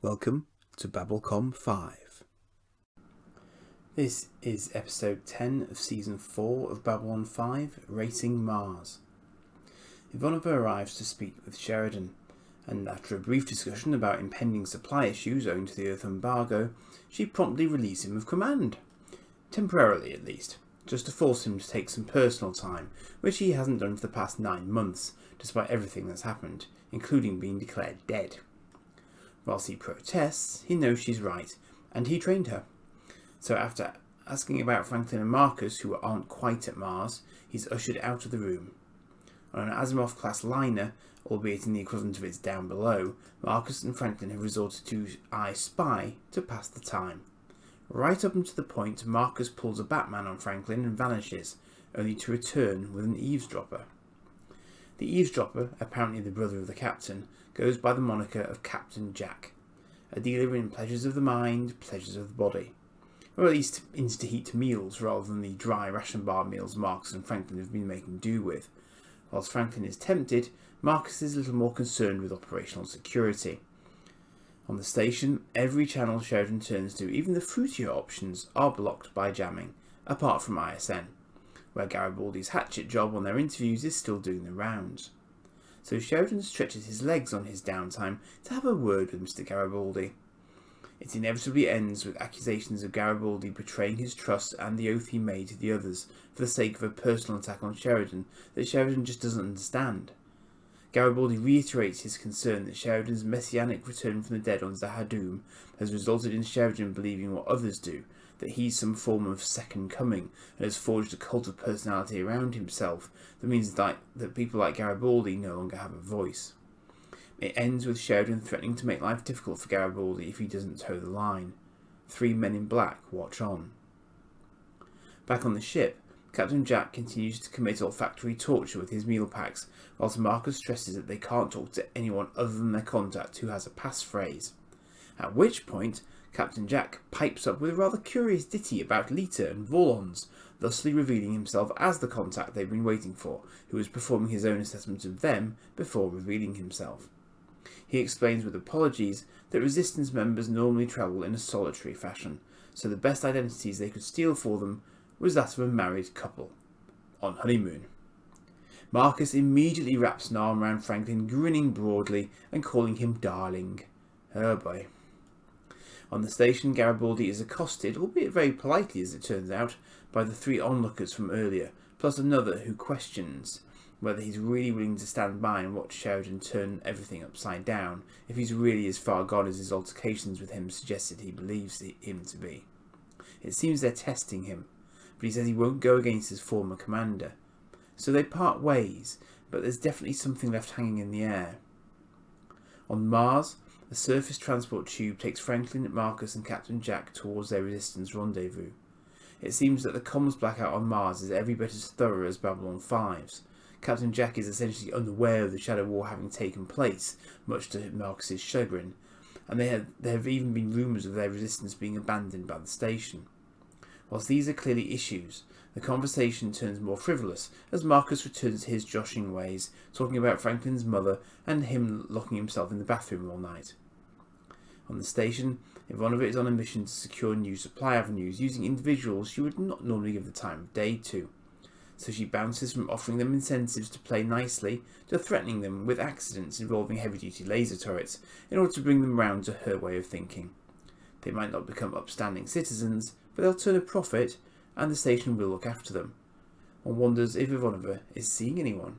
Welcome to Babblecom 5. This is episode 10 of season 4 of Babylon 5, Racing Mars. Ivanova arrives to speak with Sheridan, and after a brief discussion about impending supply issues owing to the Earth embargo, she promptly relieves him of command. Temporarily at least, just to force him to take some personal time, which he hasn't done for the past 9 months, despite everything that's happened, including being declared dead. Whilst he protests, he knows she's right, and he trained her. So after asking about Franklin and Marcus, who aren't quite at Mars, he's ushered out of the room. On an Asimov-class liner, albeit in the equivalent of its down below, Marcus and Franklin have resorted to I Spy to pass the time. Right up until the point Marcus pulls a Batman on Franklin and vanishes, only to return with an eavesdropper. The eavesdropper, apparently the brother of the captain, goes by the moniker of Captain Jack, a dealer in pleasures of the mind, pleasures of the body, or at least insta-heat meals rather than the dry ration bar meals Marcus and Franklin have been making do with. Whilst Franklin is tempted, Marcus is a little more concerned with operational security. On the station, every channel Sheridan turns to, even the fruitier options, are blocked by jamming, apart from ISN, where Garibaldi's hatchet job on their interviews is still doing the rounds. So Sheridan stretches his legs on his downtime to have a word with Mr. Garibaldi. It inevitably ends with accusations of Garibaldi betraying his trust and the oath he made to the others for the sake of a personal attack on Sheridan that Sheridan just doesn't understand. Garibaldi reiterates his concern that Sheridan's messianic return from the dead on Zahadum has resulted in Sheridan believing what others do, that he's some form of second coming and has forged a cult of personality around himself that means that people like Garibaldi no longer have a voice. It ends with Sheridan threatening to make life difficult for Garibaldi if he doesn't toe the line. 3 men in black watch on. Back on the ship, Captain Jack continues to commit olfactory torture with his meal packs, whilst Marcus stresses that they can't talk to anyone other than their contact who has a passphrase. At which point, Captain Jack pipes up with a rather curious ditty about Lita and Vorlons, thusly revealing himself as the contact they've been waiting for, who was performing his own assessment of them before revealing himself. He explains with apologies that Resistance members normally travel in a solitary fashion, so the best identities they could steal for them was that of a married couple, on honeymoon. Marcus immediately wraps an arm around Franklin, grinning broadly and calling him darling. Oh boy. On the station, Garibaldi is accosted, albeit very politely as it turns out, by the 3 onlookers from earlier, plus another who questions whether he's really willing to stand by and watch Sheridan turn everything upside down, if he's really as far gone as his altercations with him suggested he believes him to be. It seems they're testing him, but he says he won't go against his former commander. So they part ways, but there's definitely something left hanging in the air. On Mars, a surface transport tube takes Franklin, Marcus and Captain Jack towards their Resistance rendezvous. It seems that the comms blackout on Mars is every bit as thorough as Babylon 5's. Captain Jack is essentially unaware of the Shadow War having taken place, much to Marcus's chagrin, and there have even been rumours of their resistance being abandoned by the station. Whilst these are clearly issues, the conversation turns more frivolous as Marcus returns to his joshing ways, talking about Franklin's mother and him locking himself in the bathroom all night. On the station, Ivanova is on a mission to secure new supply avenues using individuals she would not normally give the time of day to. So she bounces from offering them incentives to play nicely to threatening them with accidents involving heavy-duty laser turrets in order to bring them round to her way of thinking. They might not become upstanding citizens, but they'll turn a profit and the station will look after them. One wonders if Ivanova is seeing anyone.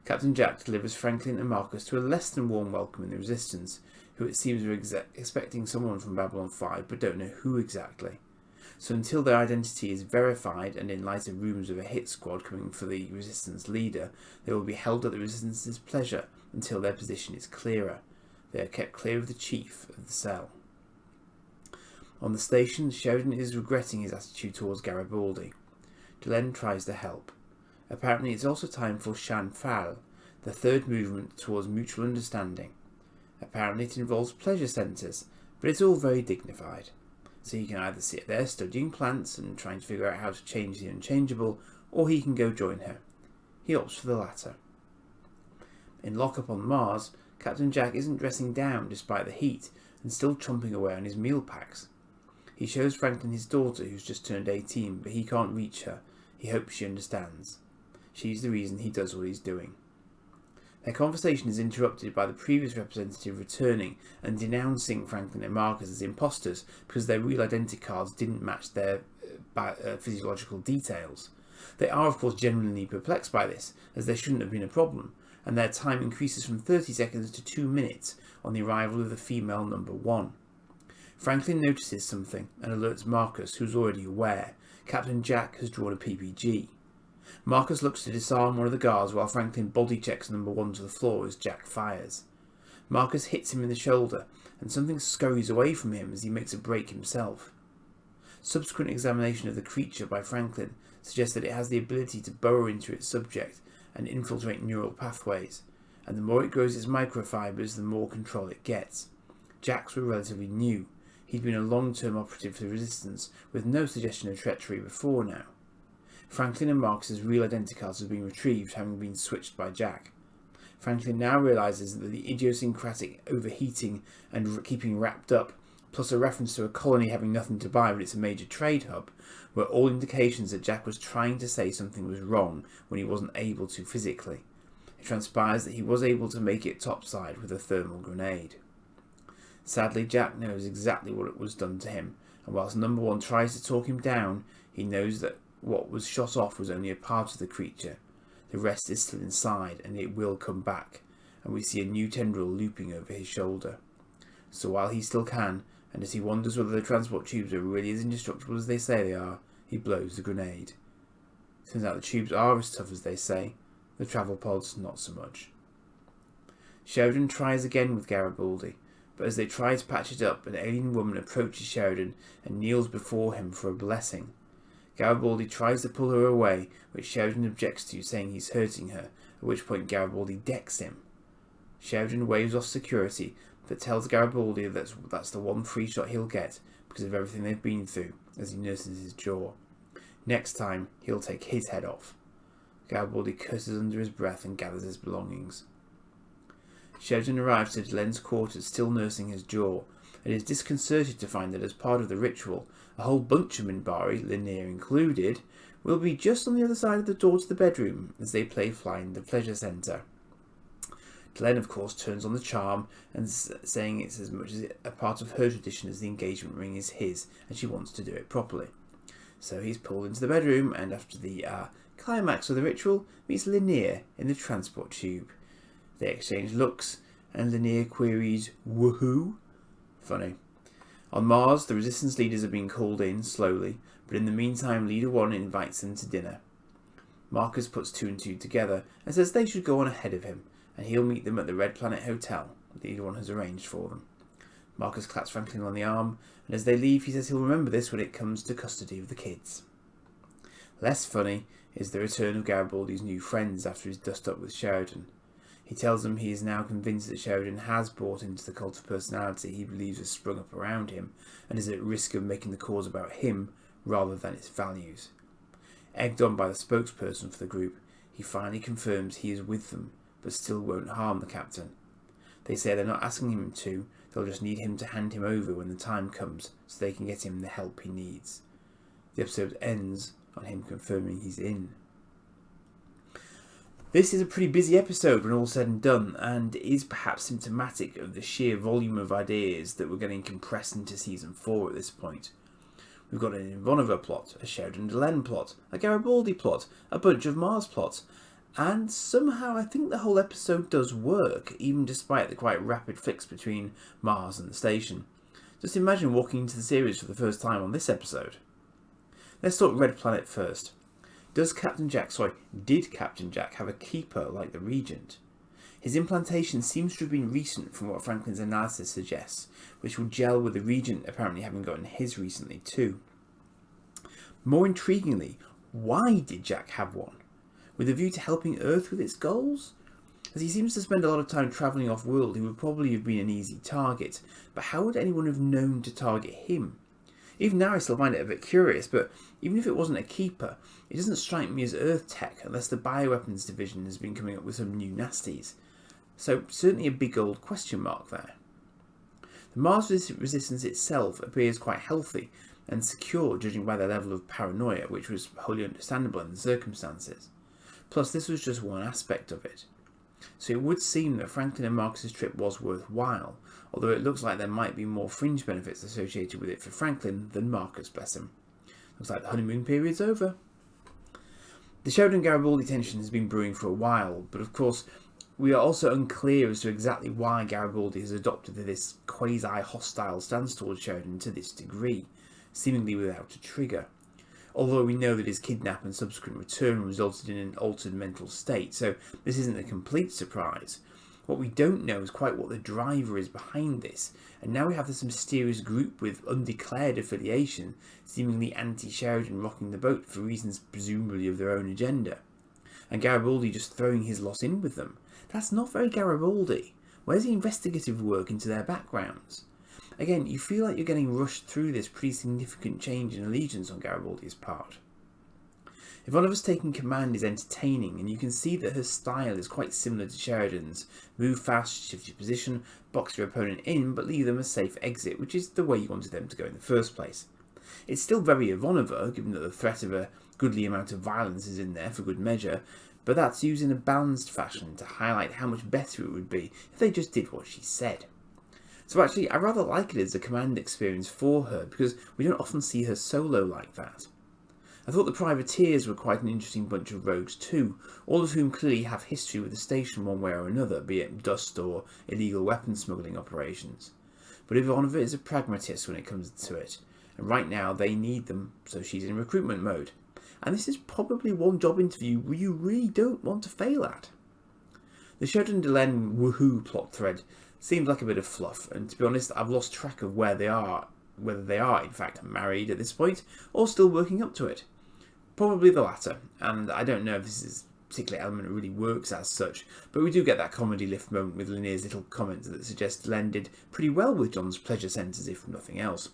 Captain Jack delivers Franklin and Marcus to a less than warm welcome in the Resistance, who it seems are expecting someone from Babylon 5 but don't know who exactly. So until their identity is verified, and in light of rumours of a hit squad coming for the Resistance leader, they will be held at the Resistance's pleasure until their position is clearer. They are kept clear of the chief of the cell. On the station, Sheridan is regretting his attitude towards Garibaldi. Delenn tries to help. Apparently it's also time for Shan Fal, the 3rd movement towards mutual understanding. Apparently it involves pleasure centres, but it's all very dignified. So he can either sit there studying plants and trying to figure out how to change the unchangeable, or he can go join her. He opts for the latter. In lockup on Mars, Captain Jack isn't dressing down despite the heat and still chomping away on his meal packs. He shows Franklin his daughter, who's just turned 18, but he can't reach her. He hopes she understands. She's the reason he does what he's doing. Their conversation is interrupted by the previous representative returning and denouncing Franklin and Marcus as imposters because their real identity cards didn't match their physiological details. They are, of course, genuinely perplexed by this, as there shouldn't have been a problem, and their time increases from 30 seconds to 2 minutes on the arrival of the female number 1. Franklin notices something and alerts Marcus, who's already aware. Captain Jack has drawn a PPG. Marcus looks to disarm one of the guards while Franklin body checks number 1 to the floor as Jack fires. Marcus hits him in the shoulder, and something scurries away from him as he makes a break himself. Subsequent examination of the creature by Franklin suggests that it has the ability to burrow into its subject and infiltrate neural pathways, and the more it grows its microfibers, the more control it gets. Jack's were relatively new. He'd been a long-term operative for the Resistance, with no suggestion of treachery before now. Franklin and Marcus's real identity cards have been retrieved, having been switched by Jack. Franklin now realises that the idiosyncratic overheating and keeping wrapped up, plus a reference to a colony having nothing to buy but it's a major trade hub, were all indications that Jack was trying to say something was wrong when he wasn't able to physically. It transpires that he was able to make it topside with a thermal grenade. Sadly, Jack knows exactly what was done to him, and whilst number 1 tries to talk him down, he knows that what was shot off was only a part of the creature. The rest is still inside, and it will come back, and we see a new tendril looping over his shoulder. So while he still can, and as he wonders whether the transport tubes are really as indestructible as they say they are, he blows the grenade. Turns out the tubes are as tough as they say, the travel pods not so much. Sheridan tries again with Garibaldi, but as they try to patch it up, an alien woman approaches Sheridan and kneels before him for a blessing. Garibaldi tries to pull her away, which Sheridan objects to, saying he's hurting her, at which point Garibaldi decks him. Sheridan waves off security, but tells Garibaldi that's the one free shot he'll get because of everything they've been through, as he nurses his jaw. Next time, he'll take his head off. Garibaldi curses under his breath and gathers his belongings. Sheridan arrives to Delen's quarters still nursing his jaw, and is disconcerted to find that as part of the ritual, a whole bunch of Minbari, Lanier included, will be just on the other side of the door to the bedroom as they play fly in the pleasure centre. Delen, of course, turns on the charm and saying it's as much as a part of her tradition as the engagement ring is his, and she wants to do it properly. So he's pulled into the bedroom, and after the climax of the ritual, meets Lanier in the transport tube. They exchange looks, and Lanier queries, "Woohoo?" Funny. On Mars, the Resistance leaders are being called in, slowly, but in the meantime Leader 1 invites them to dinner. Marcus puts 2 and 2 together, and says they should go on ahead of him, and he'll meet them at the Red Planet Hotel, Leader 1 has arranged for them. Marcus claps Franklin on the arm, and as they leave he says he'll remember this when it comes to custody of the kids. Less funny is the return of Garibaldi's new friends after his dust-up with Sheridan. He tells them he is now convinced that Sheridan has bought into the cult of personality he believes has sprung up around him, and is at risk of making the cause about him rather than its values. Egged on by the spokesperson for the group, he finally confirms he is with them, but still won't harm the captain. They say they're not asking him to, they'll just need him to hand him over when the time comes, so they can get him the help he needs. The episode ends on him confirming he's in. This is a pretty busy episode when all's said and done, and is perhaps symptomatic of the sheer volume of ideas that were getting compressed into Season 4 at this point. We've got an Ivanova plot, a Sheridan Delenn plot, a Garibaldi plot, a bunch of Mars plots, and somehow I think the whole episode does work, even despite the quite rapid flicks between Mars and the station. Just imagine walking into the series for the first time on this episode. Let's talk Red Planet first. Did Captain Jack have a keeper like the Regent? His implantation seems to have been recent from what Franklin's analysis suggests, which will gel with the Regent apparently having gotten his recently too. More intriguingly, why did Jack have one? With a view to helping Earth with its goals? As he seems to spend a lot of time travelling off-world, he would probably have been an easy target, but how would anyone have known to target him? Even now I still find it a bit curious, but even if it wasn't a keeper, it doesn't strike me as Earth tech unless the bioweapons division has been coming up with some new nasties. So certainly a big old question mark there. The Mars resistance itself appears quite healthy and secure, judging by their level of paranoia, which was wholly understandable in the circumstances. Plus, this was just one aspect of it. So it would seem that Franklin and Marcus's trip was worthwhile, although it looks like there might be more fringe benefits associated with it for Franklin than Marcus, bless him. Looks like the honeymoon period's over. The Sheridan-Garibaldi tension has been brewing for a while, but of course we are also unclear as to exactly why Garibaldi has adopted this quasi-hostile stance towards Sheridan to this degree, seemingly without a trigger. Although we know that his kidnap and subsequent return resulted in an altered mental state, so this isn't a complete surprise. What we don't know is quite what the driver is behind this, and now we have this mysterious group with undeclared affiliation, seemingly anti-Sheridan, rocking the boat for reasons presumably of their own agenda. And Garibaldi just throwing his lot in with them. That's not very Garibaldi. Where's the investigative work into their backgrounds? Again, you feel like you're getting rushed through this pretty significant change in allegiance on Garibaldi's part. Ivanova's taking command is entertaining, and you can see that her style is quite similar to Sheridan's. Move fast, shift your position, box your opponent in, but leave them a safe exit, which is the way you wanted them to go in the first place. It's still very Ivanova, given that the threat of a goodly amount of violence is in there for good measure, but that's used in a balanced fashion to highlight how much better it would be if they just did what she said. So actually, I rather like it as a command experience for her, because we don't often see her solo like that. I thought the privateers were quite an interesting bunch of rogues too, all of whom clearly have history with the station one way or another, be it dust or illegal weapon smuggling operations. But Ivanova is a pragmatist when it comes to it, and right now they need them, so she's in recruitment mode. And this is probably one job interview you really don't want to fail at. The Sheridan-Delenn woohoo plot thread seems like a bit of fluff, and to be honest, I've lost track of where they are, whether they are in fact married at this point, or still working up to it. Probably the latter, and I don't know if this particular element really works as such, but we do get that comedy lift moment with Lanier's little comment that suggests Delenn did pretty well with John's pleasure centres, if nothing else.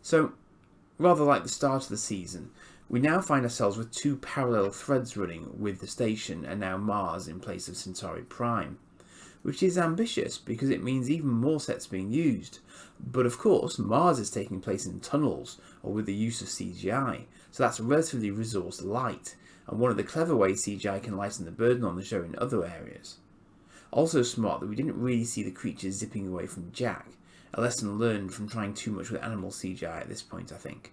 So, rather like the start of the season, we now find ourselves with two parallel threads running with the station and now Mars in place of Centauri Prime, which is ambitious because it means even more sets being used. But of course, Mars is taking place in tunnels or with the use of CGI, so that's relatively resource light, and one of the clever ways CGI can lighten the burden on the show in other areas. Also smart that we didn't really see the creatures zipping away from Jack, a lesson learned from trying too much with animal CGI at this point, I think.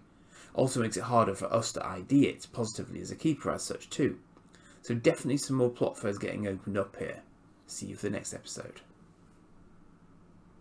Also makes it harder for us to ID it positively as a keeper as such too. So definitely some more plot threads getting opened up here. See you for the next episode.